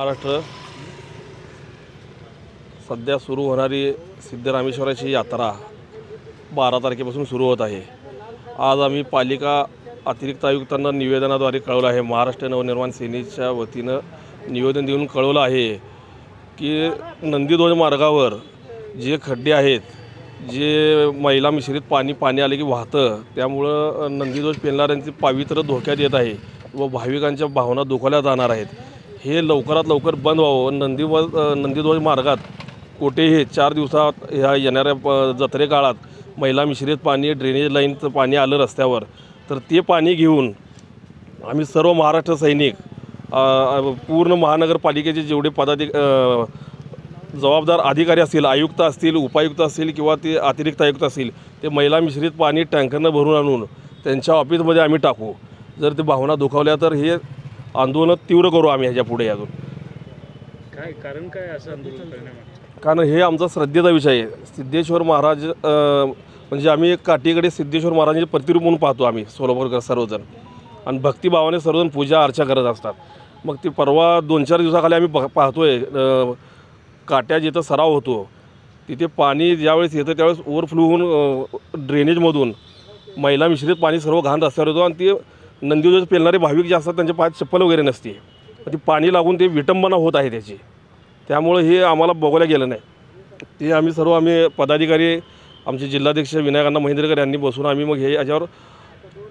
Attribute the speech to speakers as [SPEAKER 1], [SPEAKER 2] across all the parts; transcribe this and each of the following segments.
[SPEAKER 1] महाराष्ट्र सध्या सुरू होणारी सिद्धरामेश्वराची यात्रा 12 तारखेपासून सुरू होत आहे। आज आम्ही पालिका अतिरिक्त आयुक्तांना निवेदनाद्वारे कळवलं आहे, महाराष्ट्र नवनिर्माण सेनेच्या वतीनं निवेदन देऊन कळवलं आहे की नंदीध्वज मार्गावर जे खड्डे आहेत, जे मैला मिश्रित पाणी आले की वाहतं, त्यामुळं नंदीध्वज पेलणाऱ्यांचे पावित्र्य धोक्यात येत आहे व भाविकांच्या भावना दुखावल्या जाणार आहेत। हे लवकरात लवकर बंद व्हावं। नंदीध्वज मार्गात कोठेही 4 दिवसात ह्या येणाऱ्या जत्रे काळात मैला मिश्रित पाणी, ड्रेनेज लाईनचं पाणी आलं रस्त्यावर, तर ते पाणी घेऊन आम्ही सर्व महाराष्ट्र सैनिक, पूर्ण महानगरपालिकेचे जेवढे जबाबदार अधिकारी असतील, आयुक्त असतील, उपायुक्त असतील किंवा ते अतिरिक्त आयुक्त असतील, ते मैला मिश्रित पाणी टँकरनं भरून आणून त्यांच्या ऑफिसमध्ये आम्ही टाकू। जर ते भावना दुखावल्या तर हे आंदोलन तीव्र करू आम्ही ह्याच्या पुढे। अजून
[SPEAKER 2] काय कारण काय असं आंदोलन करण्यामागचं?
[SPEAKER 1] कारण हे आमचा श्रद्धेचा विषय आहे। सिद्धेश्वर महाराज म्हणजे आम्ही काठीकडे सिद्धेश्वर महाराजांचे प्रतिरूप म्हणून पाहतो आम्ही सोलापूरकर सर्वजण, आणि भक्तिभावाने सर्वजण पूजा अर्चा करत असतात। मग ती परवा 2-4 दिवसाखाली आम्ही पाहतोय काट्या जिथं सराव होतो तिथे पाणी ज्यावेळेस येतं त्यावेळेस ओव्हरफ्लो होऊन ड्रेनेजमधून मैला मिश्रित पाणी सर्व घाण रस्त्यावर येतो, आणि ते नंदीध्वज पेलणारे भाविक जे असतात त्यांच्या पायात चप्पल वगैरे नसते, ती पाणी लागून ते विटंबना होत आहे त्याची। त्यामुळे हे आम्हाला बघवलं गेलं नाही। ते आम्ही पदाधिकारी, आमचे जिल्हाध्यक्ष विनायकांना महेंद्रकर यांनी बसून आम्ही मग हे याच्यावर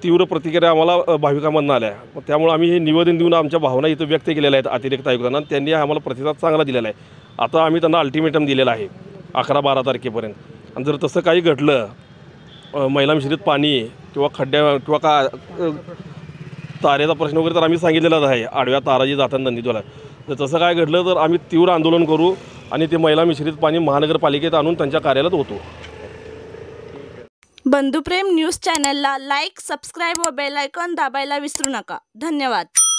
[SPEAKER 1] तीव्र प्रतिक्रिया आम्हाला भाविकांमधून आल्या। त्यामुळे आम्ही हे निवेदन देऊन आमच्या भावना इथं व्यक्त केलेल्या आहेत अतिरिक्त आयुक्तांना, त्यांनी आम्हाला प्रतिसाद चांगला दिलेला आहे। आता आम्ही त्यांना अल्टिमेटम दिलेला आहे 11-12 तारखेपर्यंत, आणि जर तसं काही घडलं, मैला मिश्रित पाणी किंवा खड्ड्या किंवा तारेचा प्रश्न वगैरे, तर आम्ही सांगितलेलाच आहे आडव्या तारा जी जातात नंदीध्वजला, जर तसं काय घडलं तर आम्ही तीव्र आंदोलन करू आणि ते मैला मिश्रित पाणी महानगरपालिकेत आणून त्यांच्या कार्यालयात होतो।
[SPEAKER 3] बंधुप्रेम न्यूज चॅनलला लाईक, सबस्क्राईब व बेल आयकॉन दाबायला विसरू नका। धन्यवाद।